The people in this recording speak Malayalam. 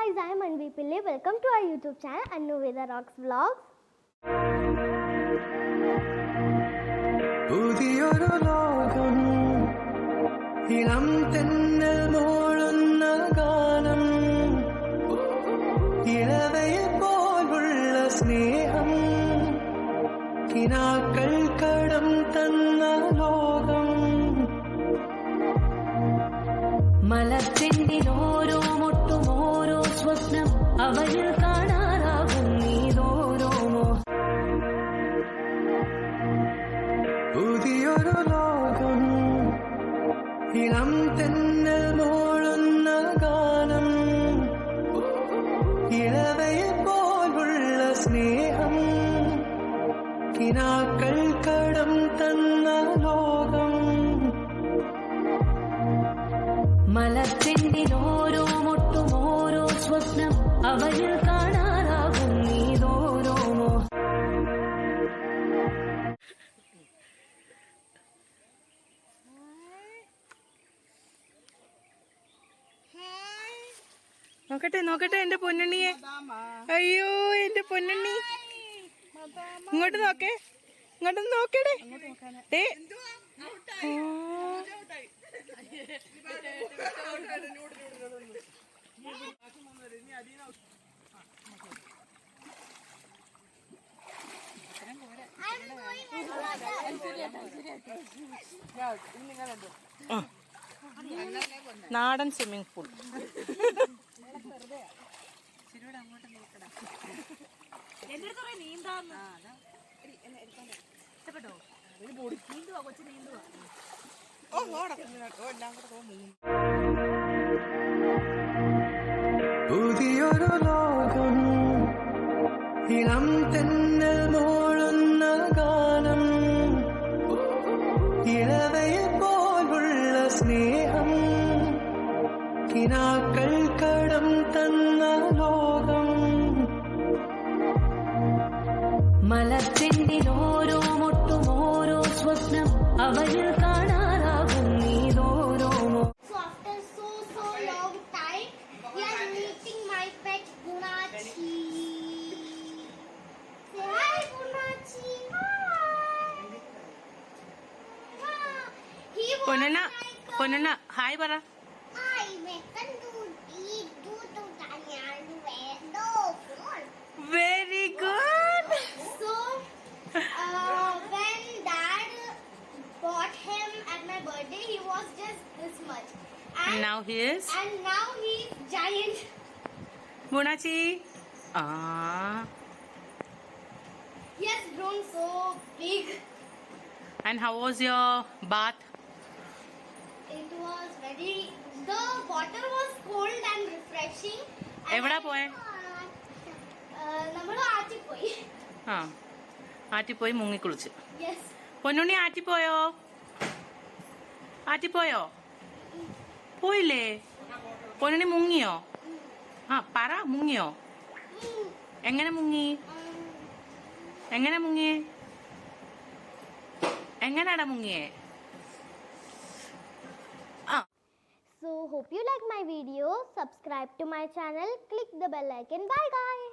guys, I am Anvi Pillai. Welcome to our YouTube channel Annu Veda Rocks Vlogs. പുതിയൊരു ലോകം ഇളം തെന്നൽ മോളുന്ന ഗാനം ഇളവയിൽ പോലുള്ള സ്നേഹം കിനാക്കൾ കടം തന്ന ലോകം മലത്തിൻ്റെ ഓരോ മുട്ടും ഓരോ സ്വപ്നം അവയിൽ കാണാറാകും നീതോരോ പുതിയൊരു ലോകം ഇളം തെന്നൽ മോളുന്ന ഗാനം ഇളവയിൽ പോലുള്ള സ്നേഹം കിനാക്കൾ കടം തന്ന ലോകം മലത്തിൻ്റെ ഓരോ മുട്ടും ഓരോ സ്വപ്നം അവയിൽ കാണാറാകും നീതോരോ നോക്കട്ടെ നോക്കട്ടെ എന്റെ പൊന്നുണ്ണിയെ. അയ്യോ എന്റെ പൊന്നുണ്ണി, ഇങ്ങോട്ട് നോക്കേ, ഇങ്ങോട്ട് നോക്കടേ. നാടൻ സ്വിമ്മിംഗ് പൂൾ. പുതിയൊരു ലോകം ഇളം തെന്നൽ മോളുന്ന ഗാനം ഇളവയിൽ പോലുള്ള സ്നേഹം കിനാക്കൾ കടം തന്ന ലോകം മലത്തിൻ്റെ ഓരോ മുട്ടും ഓരോ സ്വപ്നം അവയിൽ കാണാറാകും നീതോരോ So after so long time, we are meeting my pet Gunachi. Say hi Gunachi. Hi. He was Ponnanna like Ponnanna hi പറ. I can do to Daniel no phone. Very good. So when Dad bought him at my birthday, he was just this much. And Now he is he's giant. ഗുണാച്ചി. ആ He has grown so big. and how was your bath? It was the water was cold and refreshing. എവിടാ പോയെ? നമ്മൾ ആറ്റി പോയി. ആ ആറ്റിപ്പോയി മുങ്ങിക്കുളിച്ച്. Yes. പൊന്നുണ്ണി ആറ്റിപ്പോയോ? ആറ്റിപ്പോയോ? പോയില്ലേ? പൊന്നുണ്ണി മുങ്ങിയോ? ആ പറ, മുങ്ങിയോ? എങ്ങനെ മുങ്ങി? എങ്ങനെ മുങ്ങിയേ? എങ്ങനെയാടാ മുങ്ങിയേ? So hope you like my video. Subscribe to my channel. Click the bell icon. Bye guys.